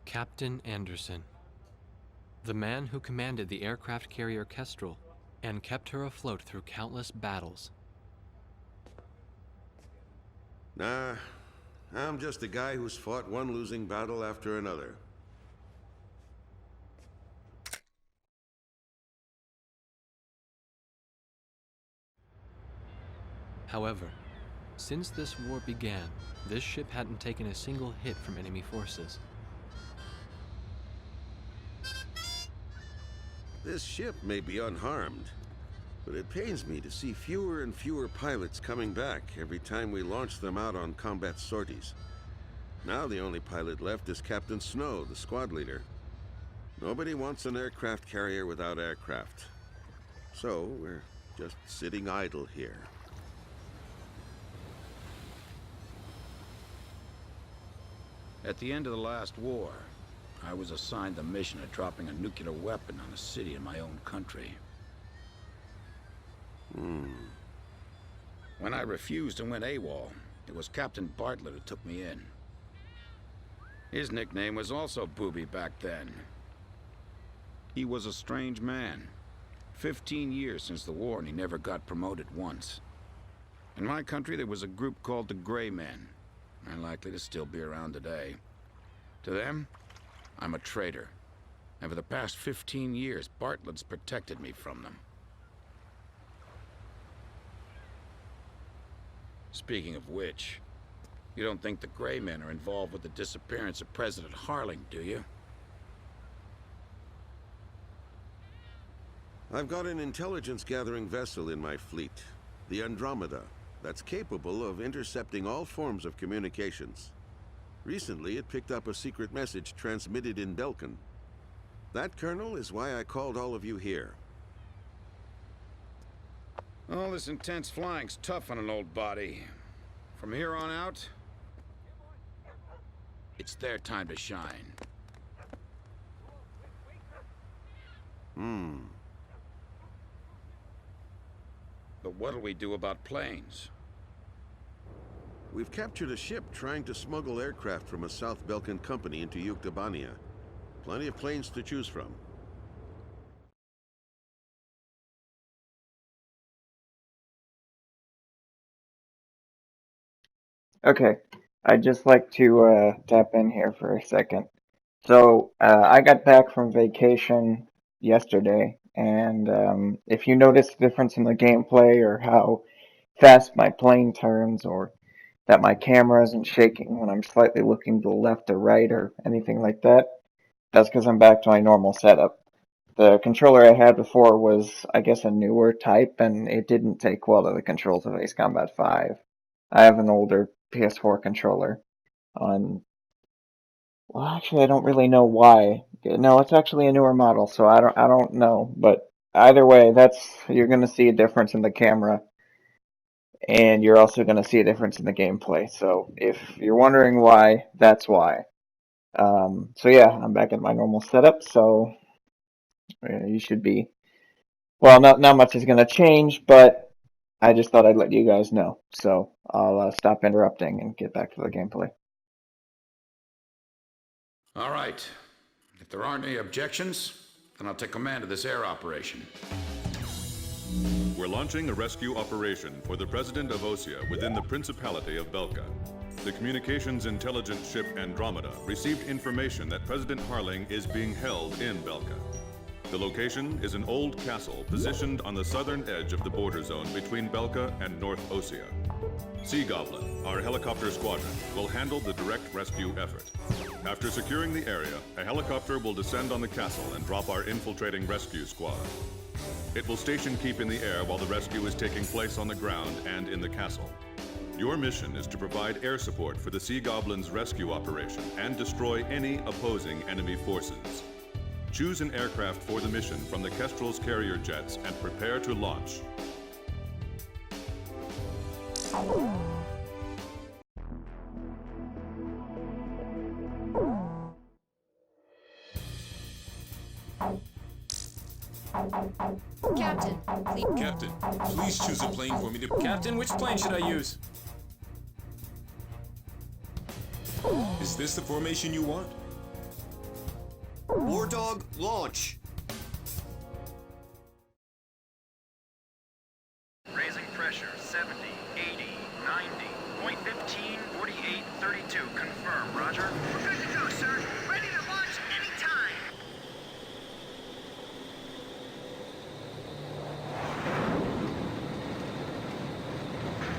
Captain Anderson, the man who commanded the aircraft carrier Kestrel and kept her afloat through countless battles. Nah, I'm just a guy who's fought one losing battle after another. However, since this war began, this ship hadn't taken a single hit from enemy forces. This ship may be unharmed, but it pains me to see fewer and fewer pilots coming back every time we launch them out on combat sorties. Now the only pilot left is Captain Snow, the squad leader. Nobody wants an aircraft carrier without aircraft. So we're just sitting idle here. At the end of the last war, I was assigned the mission of dropping a nuclear weapon on a city in my own country. When I refused and went AWOL, it was Captain Bartlett who took me in. His nickname was also Booby back then. He was a strange man. 15 years since the war and he never got promoted once. In my country there was a group called the Gray Men. They're likely to still be around today. To them, I'm a traitor. And for the past 15 years, Bartlett's protected me from them. Speaking of which, you don't think the Gray Men are involved with the disappearance of President Harling, do you? I've got an intelligence-gathering vessel in my fleet, the Andromeda, that's capable of intercepting all forms of communications. Recently, it picked up a secret message transmitted in Belkan. That, Colonel, is why I called all of you here. All this intense flying's tough on an old body. From here on out, it's their time to shine. But what'll we do about planes? We've captured a ship trying to smuggle aircraft from a South Belkan company into Yuktobania. Plenty of planes to choose from. Okay, I'd just like to tap in here for a second. So I got back from vacation yesterday, and if you notice the difference in the gameplay or how fast my plane turns or that my camera isn't shaking when I'm slightly looking to the left or right or anything like that, that's because I'm back to my normal setup. The controller I had before was, I guess, a newer type, and it didn't take well to the controls of Ace Combat 5. I have an older PS4 controller on... Well, actually, I don't really know why. No, it's actually a newer model, so I don't know. But either way, you're going to see a difference in the camera, and you're also going to see a difference in the gameplay. So if you're wondering why, that's why. So yeah, I'm back at my normal setup, so you should be... Well, not much is going to change, but I just thought I'd let you guys know. So I'll stop interrupting and get back to the gameplay. All right. If there aren't any objections, then I'll take command of this air operation. We're launching a rescue operation for the President of Osea within the Principality of Belka. The communications intelligence ship Andromeda received information that President Harling is being held in Belka. The location is an old castle positioned on the southern edge of the border zone between Belka and North Osea. Sea Goblin, our helicopter squadron, will handle the direct rescue effort. After securing the area, a helicopter will descend on the castle and drop our infiltrating rescue squad. It will station keep in the air while the rescue is taking place on the ground and in the castle. Your mission is to provide air support for the Sea Goblin's rescue operation and destroy any opposing enemy forces. Choose an aircraft for the mission from the Kestrel's carrier jets and prepare to launch. Captain, please choose a plane for me to... Captain, which plane should I use? Is this the formation you want? War Dog, launch! Raising pressure, 70, 80, 90, point 15, 48, 32. Confirm, roger. We're good to go, sir. Ready to launch anytime.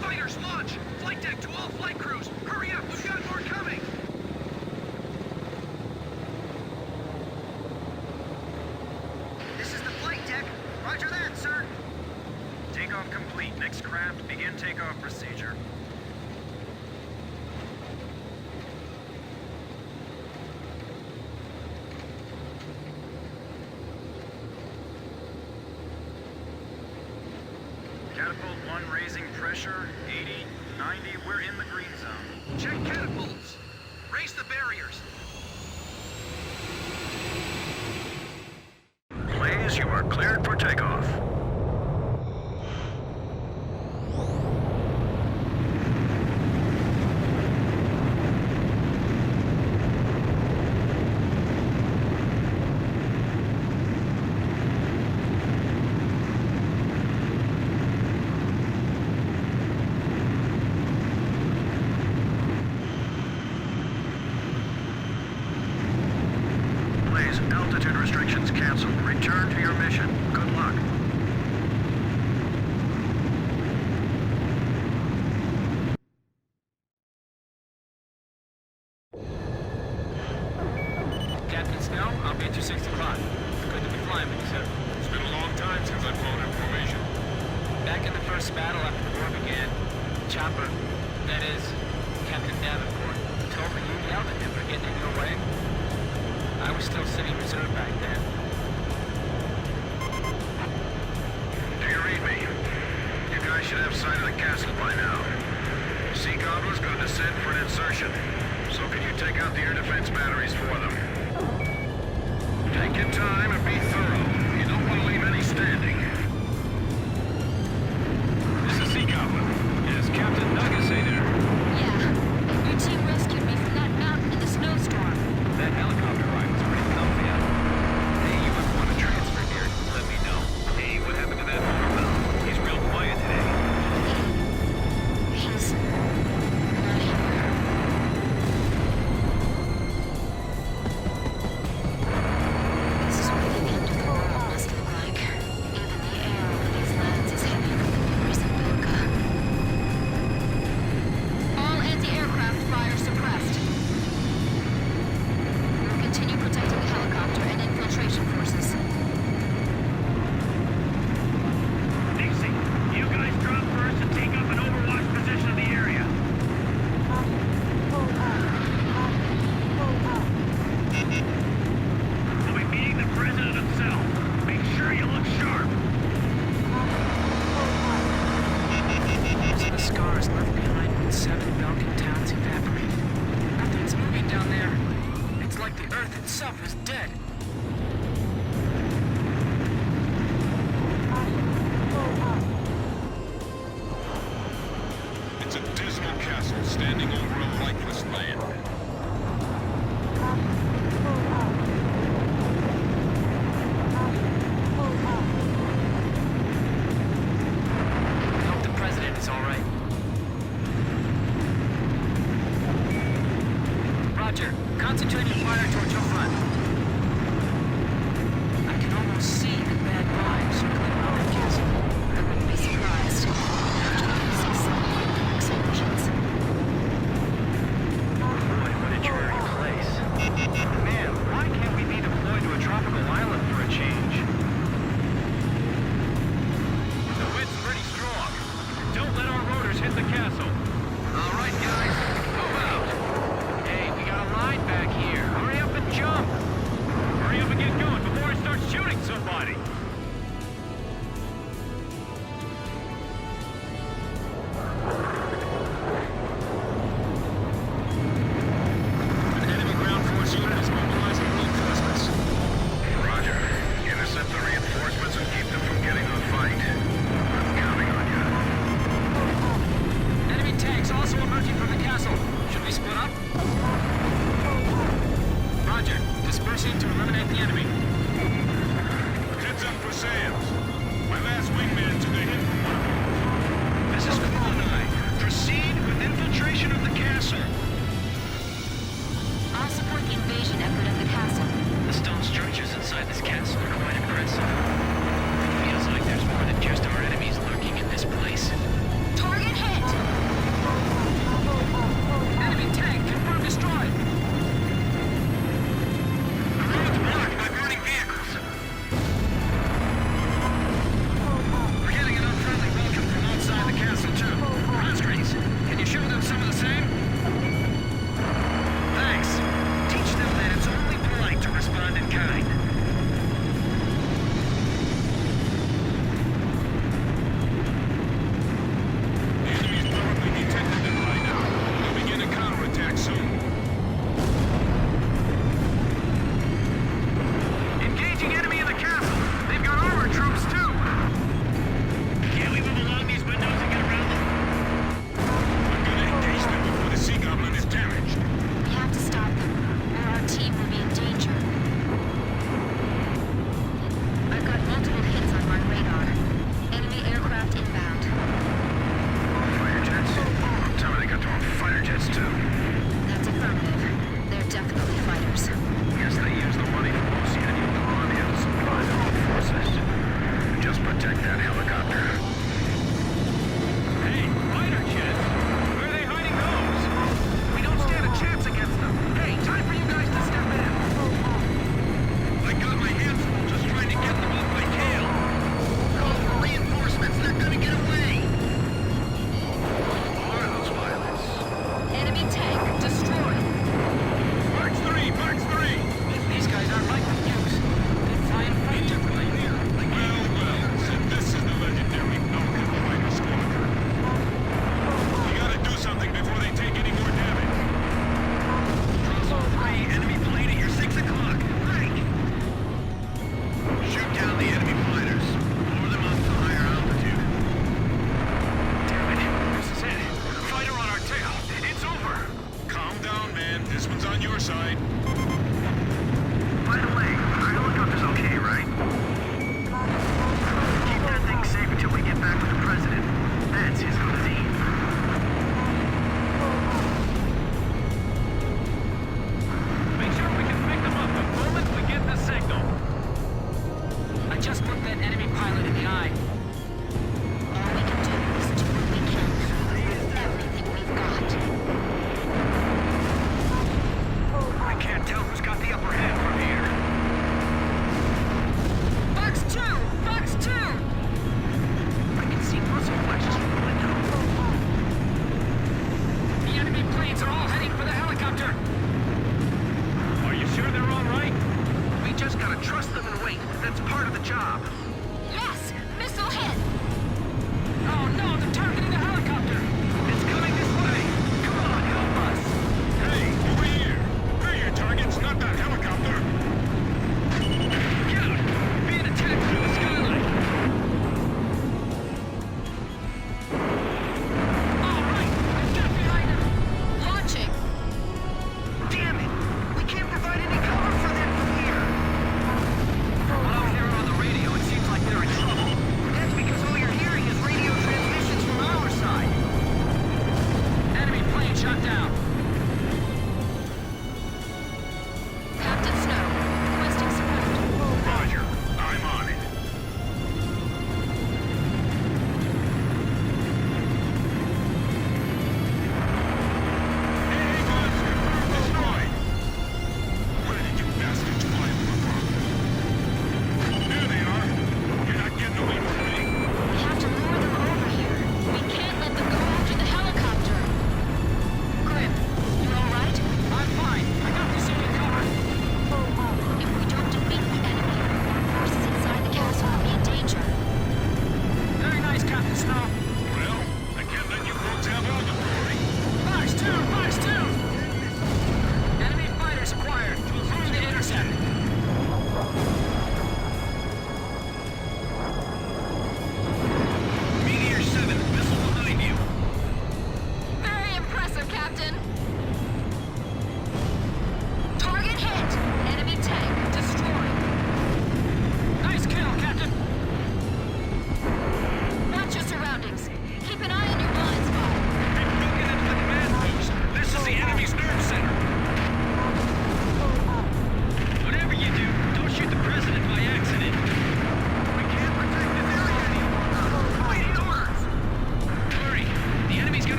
Fighters, launch! Flight deck to all flight crews! Hurry up, we've got more coming! This is the flight deck. Roger that, sir. Takeoff complete. Next craft, begin takeoff procedure. Catapult 1 raising pressure, 80, 90, we're in the green zone. Check catapults! Raise the barriers! Blaze, you are cleared for takeoff. Blaze, altitude restrictions canceled. Return to your mission. Good luck. Captain Snell, I'll be at your 6 o'clock. Good to be flying with you, sir. It's been a long time since I've flown in formation. Back in the first battle after the war began, Chopper, that is, Captain Davenport, told me you yelled at him for getting in your way. I was still sitting reserve back then. Do you read me? You guys should have sight of the castle by now. Sea Goblin's gonna descend for an insertion. So can you take out the air defense batteries for them? Take your time and be thorough. You don't want to leave any standing. This is Sea Goblin. Is Captain Nagase there? Yeah. Your team rescued me from that mountain in the snowstorm. That helicopter ride was pretty comfy, huh? Hey, you ever want to transfer here? Let me know. Hey, what happened to that Marvel? He's real quiet today. He's not here. This is what the end of the world must look like. Even the air over these lands is heavy with the wars of Belka. All anti-aircraft fire suppressed. We will continue protecting the helicopter and infiltration forces. Dixie, you guys drop first and take up an overwatch position of the area. We'll be meeting the president himself. Make sure you look sharp. Those are the scars left behind when 7 Belkan towns evaporated. Nothing's moving down there. It's like the Earth itself is dead. It's a dismal castle standing over a lifeless land. I hope the president is all right. Roger. Concentrating fire towards your front. I can almost see the bad vibes circling around the castle. I wouldn't be surprised after losing some explosions. Boy, what a dreary place. Man, why can't we be deployed to a tropical island for a change? The wind's pretty strong. Don't let our rotors hit the castle. All right, guys, move out. Hey, we got a line back here. Hurry up and jump. Hurry up and get going before I start shooting somebody. pushing to eliminate the enemy. Heads up for Sam's. My last wingman took a hit from one of them. This is Colonel. Proceed with infiltration of the castle. I'll support the invasion effort at the castle. The stone structures inside this castle are quite impressive. It feels like there's more than just our enemies lurking in this place. Target hit! Enemy tank confirmed destroyed. The road's blocked by burning vehicles. We're getting an unfriendly welcome from outside the castle, too. Conscripts, can you show them some of the same? Thanks. Teach them that it's only polite to respond in kind. The enemy's probably detected them right now. They'll begin a counterattack soon. Engaging enemy in the castle. They've got armored troops, too. Can't we move along these windows and get around them? I'm gonna engage them before the Sea Goblin is damaged. We have to stop them, or our team will be in danger. I've got multiple hits on my radar. Enemy aircraft inbound. Fighter jets? Tell me they got their own fighter jets, too. That's affirmative. They're definitely fighters. Guess they use the money from Oceania and Colombia to supply their own forces. Just protect that helicopter. Hey, fighter jets? Where are they hiding those? We don't stand a chance against them. Hey, time for you guys to step in. I got my hands full just trying to get them off my tail. Call for reinforcements. They're gonna get away. Who are those pilots? Enemy tank destroyed. Box 3! Box 3! These guys aren't like the news. They fly and fight differently. Well, so this is the legendary Falcon Fighter Squadron. You gotta do something before they take any more damage. Russell 3, enemy plane at your 6 o'clock. Right. Shoot down the enemy fighters. Lower them up to higher altitude. Damn it, this is it. Fighter on our tail. It's over. Calm down, man. This one's on your side. By the way, our helicopter's okay, right? Keep that thing safe until we get back with the president. That's his cuisine. Make sure we can pick them up the moment we get the signal. I just looked that enemy pilot in the eye. All we can do is do what we can. Everything we've got. I can't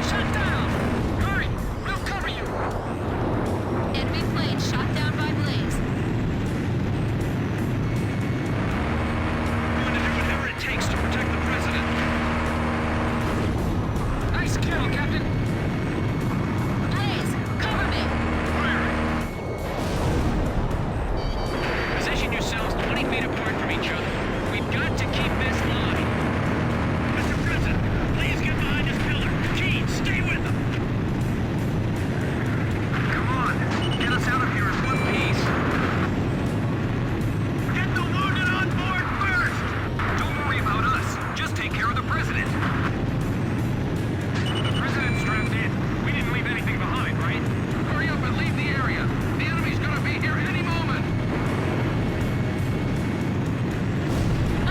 Shut down! Hurry! We'll cover you! Enemy plane shot down by Blaze. Going to do whatever it takes to protect the president. Nice kill, Captain! Blaze, cover me! Position yourselves 20 feet apart from each other. We've got to keep this line. Mr. President, please get behind this pillar. Keen, stay with them. Come on, get us out of here in one piece. Get the wounded on board first. Don't worry about us. Just take care of the president. The president's strapped in. We didn't leave anything behind, right? Hurry up and leave the area. The enemy's gonna be here any moment.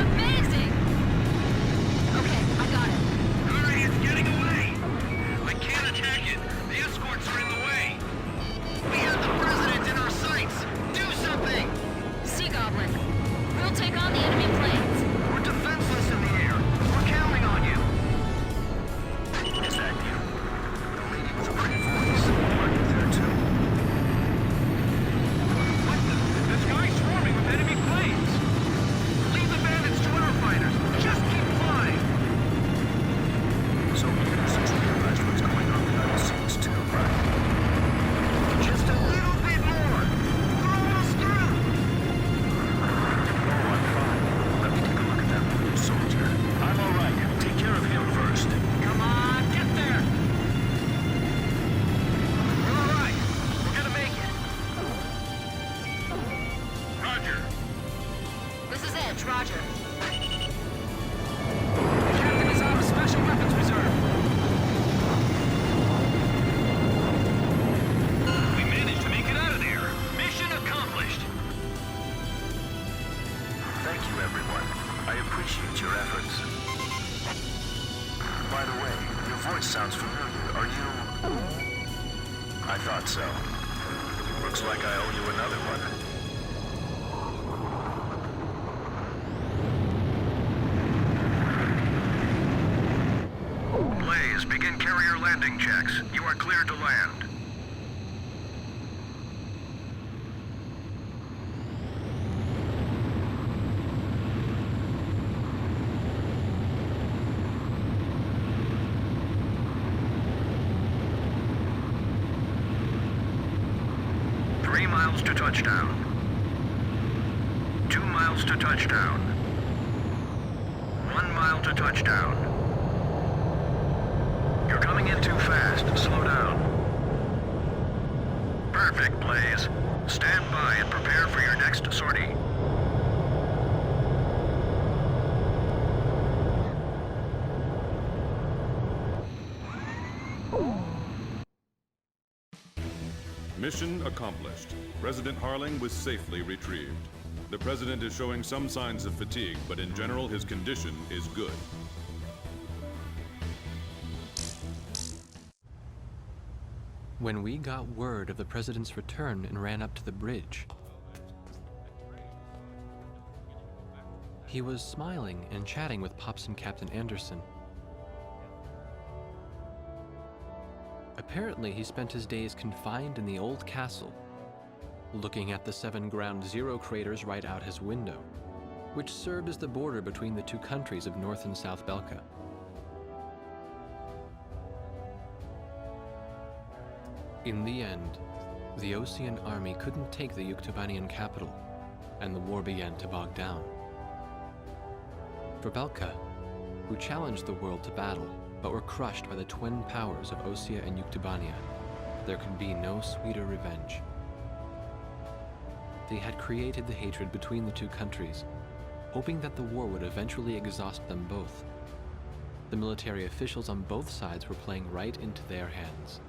Amazing! Okay, I got it. Hurry, it's getting away. I can't attack it. The escorts are in the way. We have the president in our sights. Do something. Sea Goblin, we'll take on the enemy planes. We're defenseless in the air. We're counting on you. Is that you? The lady with a pretty voice. Are you there too? What the? The sky's swarming with enemy planes. Leave the bandits to our fighters. Just keep flying. So you guys realize what's going on behind the scenes too, right? Just a little bit more. We're almost through. Oh, I'm fine. Let me take a look at that wounded soldier. I'm all right. Take care of him first. Come on, get there! We're all right. We're gonna make it. Roger. This is Edge, Roger. The captain is out of special weapons reserve. We managed to make it out of there. Mission accomplished. Thank you, everyone. I appreciate your efforts. By the way, your voice sounds familiar. Are you... I thought so. Looks like I owe you another one. Blaze, begin carrier landing checks. You are cleared to land. To touchdown. 2 miles to touchdown. 1 mile to touchdown. You're coming in too fast. Slow down. Perfect, Blaze. Stand by and prepare for your next sortie. Mission accomplished. President Harling was safely retrieved. The president is showing some signs of fatigue, but in general his condition is good. When we got word of the president's return and ran up to the bridge, he was smiling and chatting with Pops and Captain Anderson. Apparently, he spent his days confined in the old castle, looking at the 7 Ground Zero craters right out his window, which served as the border between the two countries of North and South Belka. In the end, the Osean army couldn't take the Yuktobanian capital, and the war began to bog down. For Belka, who challenged the world to battle, but were crushed by the twin powers of Osea and Yuktobania, there could be no sweeter revenge. They had created the hatred between the two countries, hoping that the war would eventually exhaust them both. The military officials on both sides were playing right into their hands.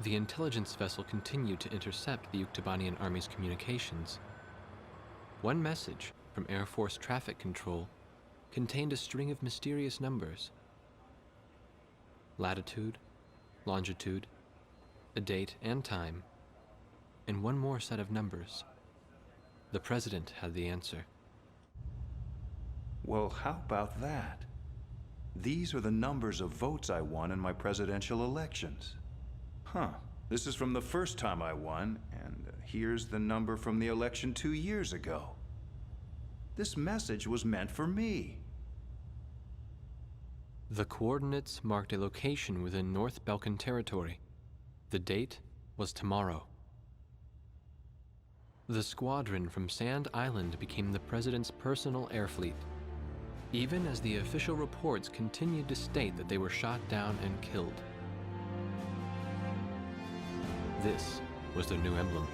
The intelligence vessel continued to intercept the Yuktobanian army's communications. One message from Air Force Traffic Control contained a string of mysterious numbers. Latitude, longitude, a date and time, and one more set of numbers. The president had the answer. Well, how about that? These are the numbers of votes I won in my presidential elections. Huh. This is from the first time I won, and here's the number from the election 2 years ago. This message was meant for me. The coordinates marked a location within North Balkan territory. The date was tomorrow. The squadron from Sand Island became the president's personal air fleet, even as the official reports continued to state that they were shot down and killed. This was their new emblem.